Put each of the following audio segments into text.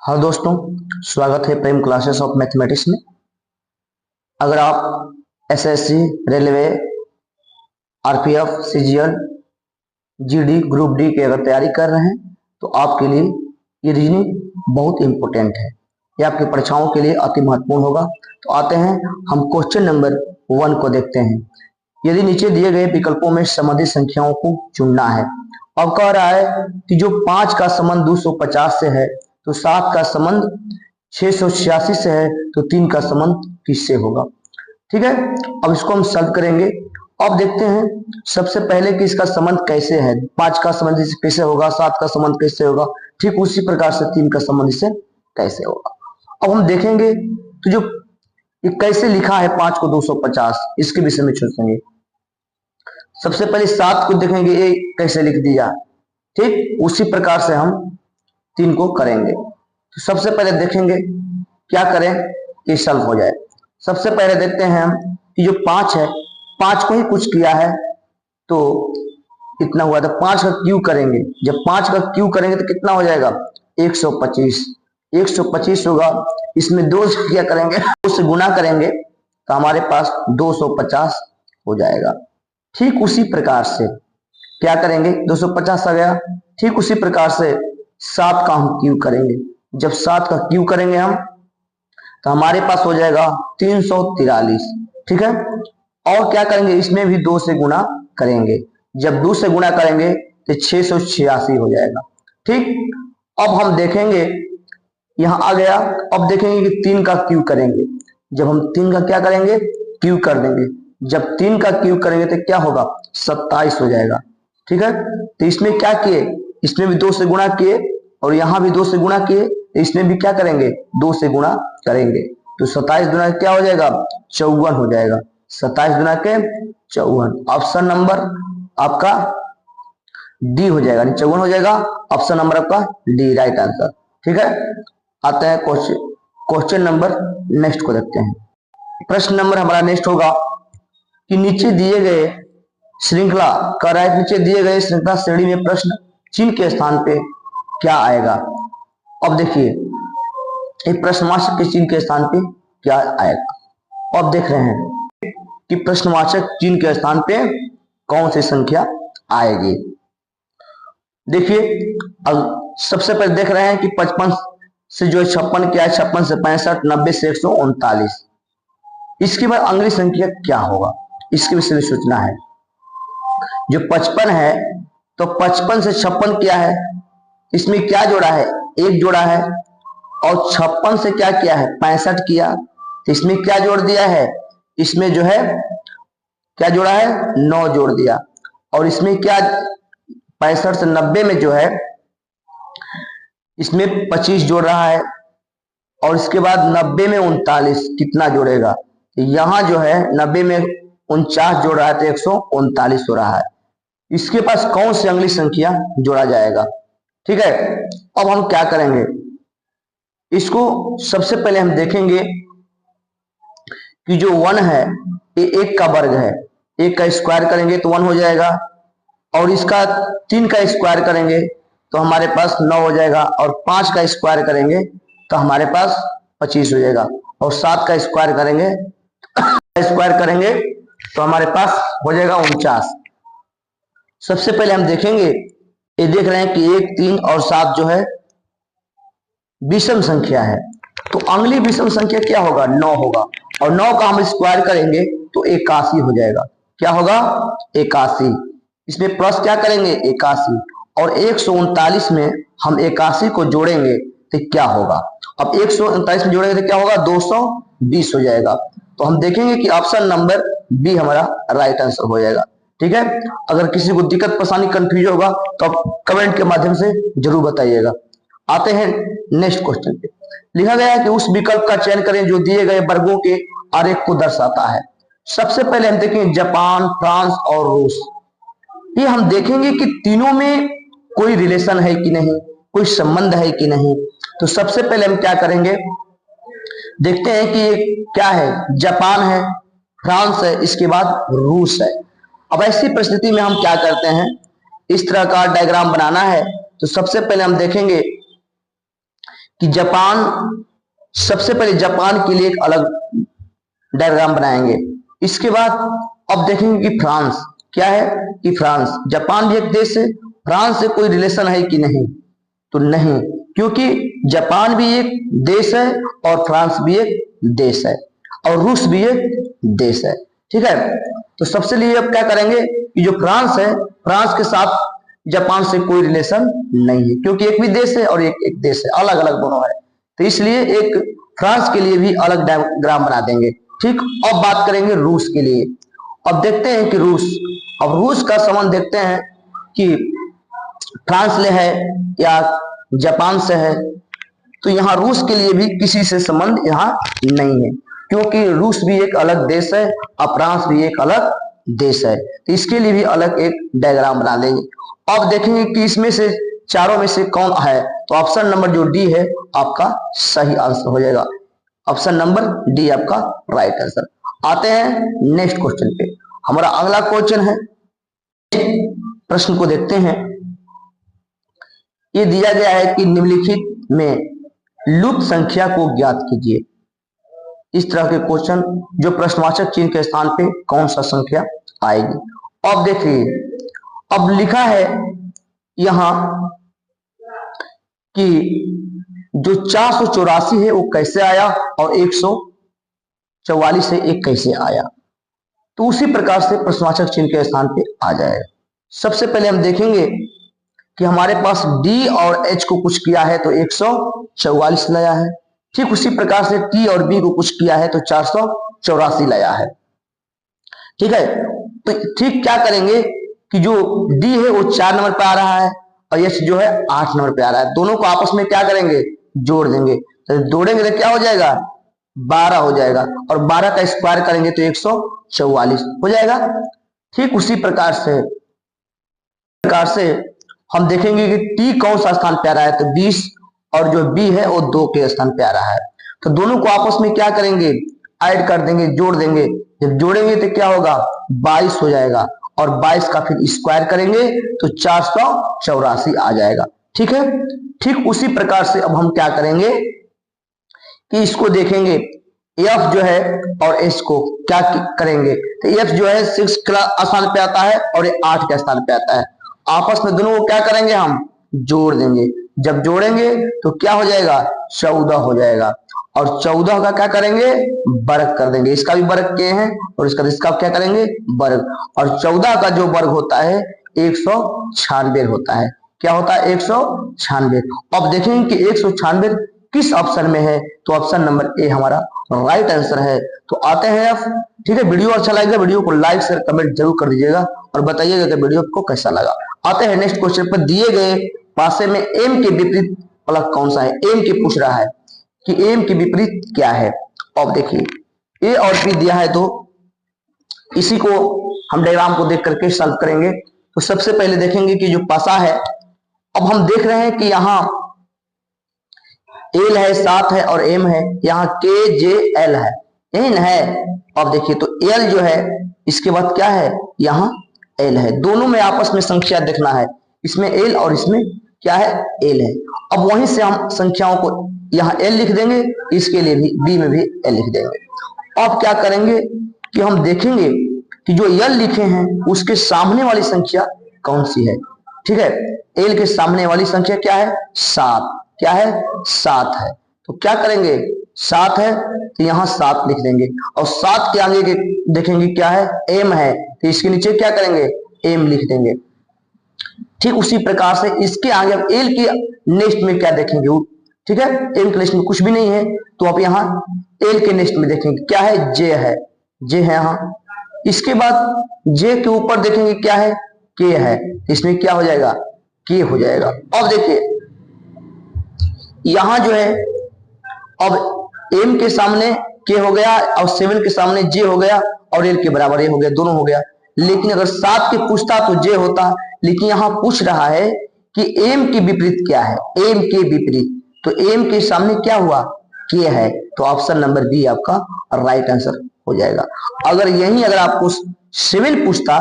हाँ दोस्तों, स्वागत है प्रेम क्लासेस ऑफ मैथमेटिक्स में। अगर आप SSC, railway, RPF, CGL, GD, group D की अगर तैयारी कर रहे हैं तो आपके लिए ये रीजनिंग बहुत इंपॉर्टेंट है। ये आपकी परीक्षाओं के लिए अति महत्वपूर्ण होगा। तो आते हैं हम क्वेश्चन नंबर 1 को देखते हैं। यदि नीचे दिए गए विकल्पों में संबंधित संख्याओं को चुनना है। अब कह रहा है कि जो 5 का संबंध 250 से है तो 7 का संबंध 686 से है तो 3 का संबंध किससे होगा। ठीक है, अब इसको हम सॉल्व करेंगे। अब देखते हैं सबसे पहले कि इसका संबंध कैसे है। 5 का संबंध इससे कैसे होगा, 7 का संबंध कैसे होगा, ठीक उसी प्रकार से 3 का संबंध इससे कैसे होगा। अब हम देखेंगे तो जो ये कैसे लिखा है 5 को 250, इसके विषय में सोचेंगे। सबसे पहले 7 को देखेंगे ये कैसे लिख दिया, ठीक उसी प्रकार से हम 3 को करेंगे। तो सबसे पहले देखेंगे क्या करें कि सॉल्व हो जाए। सबसे पहले देखते हैं हम कि जो 5 है, 5 को ही कुछ किया है तो कितना हुआ था। 5 का क्यू करेंगे, जब 5 का क्यू करेंगे तो कितना हो जाएगा 125। 125 होगा, इसमें 2 से क्या करेंगे, 2 से गुना करेंगे तो हमारे पास 250 हो जाएगा। ठीक उसी प्रकार से क्या करेंगे, 250 आ गया। ठीक उसी प्रकार से 7 का हम क्यू करेंगे। जब 7 का क्यू करेंगे हम तो हमारे पास हो जाएगा 343। ठीक है, और क्या करेंगे, इसमें भी 2 से गुना करेंगे। जब 2 से गुना करेंगे तो 686 हो जाएगा। ठीक, अब हम देखेंगे यहां आ गया। अब देखेंगे कि 3 का क्यू करेंगे। जब हम 3 का क्या करेंगे, क्यू कर देंगे। जब 3 का क्यू करेंगे तो क्या होगा 27 हो जाएगा। ठीक है, तो इसमें क्या किए, इसमें भी 2 से गुणा किए और यहां भी 2 से गुणा किए, तो इसमें भी क्या करेंगे 2 से गुणा करेंगे। तो 27 गुना क्या हो जाएगा 54 हो जाएगा। 27 गुना के 54, ऑप्शन नंबर आपका डी हो जाएगा, 54 हो जाएगा। ऑप्शन नंबर आपका डी राइट आंसर। ठीक है, आते हैं क्वेश्चन नंबर नेक्स्ट को देखते हैं। प्रश्न नंबर हमारा नेक्स्ट होगा कि नीचे दिए गए श्रृंखला कर रहा है, नीचे दिए गए श्रृंखला श्रेणी में प्रश्न चिन्ह के स्थान पे क्या आएगा। अब देखिए एक प्रश्नवाचक के चिन्ह के स्थान पे क्या आएगा। अब देख रहे हैं कि प्रश्नवाचक चिन्ह के स्थान पे कौन सी संख्या आएगी। देखिए अब सबसे पहले देख रहे हैं कि 55 से जो 56 क्या है, 56 से 65, 90 से 139। इसके बाद अगली संख्या क्या होगा, इसके विषय में सोचना है। जो 55 है तो 55 से 56 क्या है, इसमें क्या जोड़ा है, 1 जोड़ा है। और 56 से क्या किया है 65 किया, तो इसमें क्या जोड़ दिया है, इसमें जो है क्या जोड़ा है 9 जोड़ दिया। और इसमें क्या 65 से 90 में जो है इसमें 25 जोड़ रहा है। और इसके बाद 90 में 39 कितना जोड़ेगा, यहां जो है 90 में 49 जोड़ रहा है तो 139 हो रहा है। इसके पास कौन सी अगली संख्या जोड़ा जाएगा। ठीक है, अब हम क्या करेंगे, इसको सबसे पहले हम देखेंगे कि जो 1 है ये 1 का वर्ग है, 1 का स्क्वायर करेंगे तो 1 हो जाएगा। और इसका 3 का स्क्वायर करेंगे तो हमारे पास 9 हो जाएगा। और 5 का स्क्वायर करेंगे तो हमारे पास 25 हो जाएगा। और 7 का स्क्वायर करेंगे तो हमारे पास हो जाएगा 49। सबसे पहले हम देखेंगे, ये देख रहे हैं कि 1, 3 और 7 जो है विषम संख्या है, तो अगली विषम संख्या क्या होगा 9 होगा। और 9 का हम स्क्वायर करेंगे तो 81 हो जाएगा। क्या होगा 81। इसमें प्लस क्या करेंगे 81। और 139 में हम 81 को जोड़ेंगे तो क्या होगा, अब 139 में जोड़ेंगे तो क्या होगा 220 हो जाएगा। तो हम देखेंगे कि ऑप्शन नंबर बी हमारा राइट आंसर हो जाएगा। ठीक है, अगर किसी को दिक्कत परेशानी कंफ्यूज होगा तो आप कमेंट के माध्यम से जरूर बताइएगा। आते हैं नेक्स्ट क्वेश्चन पे। लिखा गया है कि उस विकल्प का चयन करें जो दिए गए वर्गों के आरेख को दर्शाता है। सबसे पहले हम देखेंगे जापान, फ्रांस और रूस। ये हम देखेंगे कि तीनों में कोई रिलेशन है कि नहीं, कोई संबंध है कि नहीं। तो सबसे पहले हम क्या करेंगे, देखते हैं कि ये क्या है, जापान है, फ्रांस है, इसके बाद रूस है। अब ऐसी परिस्थिति में हम क्या करते हैं, इस तरह का डायग्राम बनाना है। तो सबसे पहले हम देखेंगे कि जापान, सबसे पहले जापान के लिए एक अलग डायग्राम बनाएंगे। इसके बाद अब देखेंगे कि फ्रांस क्या है, कि फ्रांस, जापान भी एक देश है, फ्रांस से कोई रिलेशन है कि नहीं, तो नहीं, क्योंकि जापान भी एक देश है और फ्रांस भी एक देश है और रूस भी एक देश है। ठीक है, तो सबसे लिए अब क्या करेंगे कि जो फ्रांस है, फ्रांस के साथ जापान से कोई रिलेशन नहीं है, क्योंकि एक भी देश है और एक देश है, अलग अलग दोनों है, तो इसलिए एक फ्रांस के लिए भी अलग डायग्राम बना देंगे। ठीक, अब बात करेंगे रूस के लिए। अब देखते हैं कि रूस, अब रूस का संबंध देखते हैं कि फ्रांस से है या जापान से है, तो यहाँ रूस के लिए भी किसी से संबंध यहाँ नहीं है, क्योंकि रूस भी एक अलग देश है और फ्रांस भी एक अलग देश है, तो इसके लिए भी अलग एक डायग्राम बना देंगे। अब देखेंगे कि इसमें से चारों में से कौन है, तो ऑप्शन नंबर जो डी है आपका सही आंसर हो जाएगा। ऑप्शन नंबर डी आपका राइट आंसर। आते हैं नेक्स्ट क्वेश्चन पे। हमारा अगला क्वेश्चन है, प्रश्न को देखते हैं। ये दिया गया है कि निम्नलिखित में लुप्त संख्या को ज्ञात कीजिए। इस तरह के क्वेश्चन जो प्रश्नवाचक चिन्ह के स्थान पे कौन सा संख्या आएगी। अब देखिए, अब लिखा है यहां कि जो 484 है वो कैसे आया और 144 से एक कैसे आया, तो उसी प्रकार से प्रश्नवाचक चिन्ह के स्थान पे आ जाएगा। सबसे पहले हम देखेंगे कि हमारे पास डी और एच को कुछ किया है तो 144 लाया है, ठीक उसी प्रकार से टी और बी को कुछ किया है तो 484 लाया है। ठीक है, तो ठीक क्या करेंगे कि जो डी है वो 4 नंबर पे आ रहा है और एच जो है 8 नंबर पे आ रहा है, दोनों को आपस में क्या करेंगे, जोड़ देंगे, तो जोड़ेंगे तो क्या हो जाएगा, 12 हो जाएगा, और 12 का स्क्वायर करेंगे तो 144 हो जाएगा। ठीक उसी प्रकार से हम देखेंगे कि टी कौन सा स्थान पे आ रहा है, तो 20, और जो बी है वो 2 के स्थान पे आ रहा है, तो दोनों को आपस में क्या करेंगे, ऐड कर देंगे, जोड़ देंगे। जब जोड़ेंगे तो क्या होगा, 22 हो जाएगा, और 22 का फिर स्क्वायर करेंगे तो 484 आ जाएगा। ठीक है, ठीक उसी प्रकार से अब हम क्या करेंगे कि इसको देखेंगे, एफ जो है और एस को क्या करेंगे, तो एफ जो है 6 के स्थान पे आता है और 8 के स्थान पे आता है, आपस में दोनों को क्या करेंगे, हम जोड़ देंगे। जब जोड़ेंगे तो क्या हो जाएगा, 14 हो जाएगा, और 14 का क्या करेंगे, वर्ग कर देंगे, इसका भी वर्ग के हैं और इसका क्या करेंगे, वर्ग, और 14 का जो वर्ग होता है 196 होता है। क्या होता है, 196। अब देखेंगे कि 196 किस ऑप्शन में है, तो ऑप्शन नंबर ए हमारा राइट आंसर है। तो आते हैं आप, ठीक है, वीडियो अच्छा लगेगा, वीडियो को लाइक शेयर कमेंट जरूर कर दीजिएगा और बताइएगा कि वीडियो आपको कैसा लगा। आते हैं नेक्स्ट क्वेश्चन पर। दिए गए पासे में एम के विपरीत फलक कौन सा है, एम के पूछ रहा है कि एम के विपरीत क्या है। अब देखिए ए और बी दिया है, तो इसी को हम डायग्राम को देख करके सॉल्व करेंगे। तो सबसे पहले देखेंगे कि जो पासा है, अब हम देख रहे हैं कि यहाँ एल है 7 है और एम है, यहाँ के जे एल है, एन है। अब देखिए तो एल जो है, इसके बाद क्या है, यहाँ एल है, दोनों में आपस में संख्या देखना है, इसमें एल और इसमें क्या है, एल है। अब वहीं से हम संख्याओं को यहाँ एल लिख देंगे, इसके लिए भी बी में भी एल लिख देंगे। अब क्या करेंगे कि हम देखेंगे कि जो एल लिखे हैं उसके सामने वाली संख्या कौन सी है। ठीक है, एल के सामने वाली संख्या क्या है, 7, क्या है, 7 है, तो क्या करेंगे, 7 है तो यहाँ 7 लिख देंगे, और 7 के आगे के देखेंगे क्या है, एम है, तो इसके नीचे क्या करेंगे, एम लिख देंगे। ठीक उसी प्रकार से इसके आगे हम एल के नेक्स्ट में क्या देखेंगे, ठीक है, एम के नेक्स्ट में कुछ भी नहीं है, तो आप यहाँ एल के नेक्स्ट में देखेंगे क्या है, जे है, जे है यहाँ। इसके बाद जे के ऊपर देखेंगे क्या है, के है, इसमें क्या हो जाएगा, के हो जाएगा। अब देखिए यहां जो है, अब एम के सामने के हो गया और 7 के सामने जे हो गया और एल के बराबर ए हो गया, दोनों हो गया। लेकिन अगर 7 के पूछता तो जे होता, लेकिन यहां पूछ रहा है कि एम के विपरीत क्या है, एम के विपरीत, तो एम के सामने क्या हुआ, के है, तो ऑप्शन नंबर बी आपका राइट आंसर हो जाएगा। अगर यही अगर आपको 7 पूछता,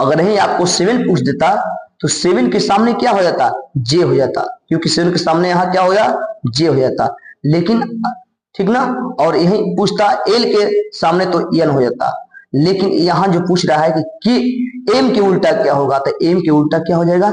अगर यही आपको 7 पूछ देता तो 7 के सामने क्या हो जाता, जे हो जाता, क्योंकि 7 के सामने यहाँ क्या हो गया, जे हो जाता। लेकिन ठीक ना, और यही पूछता एल के सामने तो एन हो जाता। लेकिन यहाँ जो पूछ रहा है कि एम के उल्टा क्या होगा, तो एम के उल्टा क्या हो जाएगा,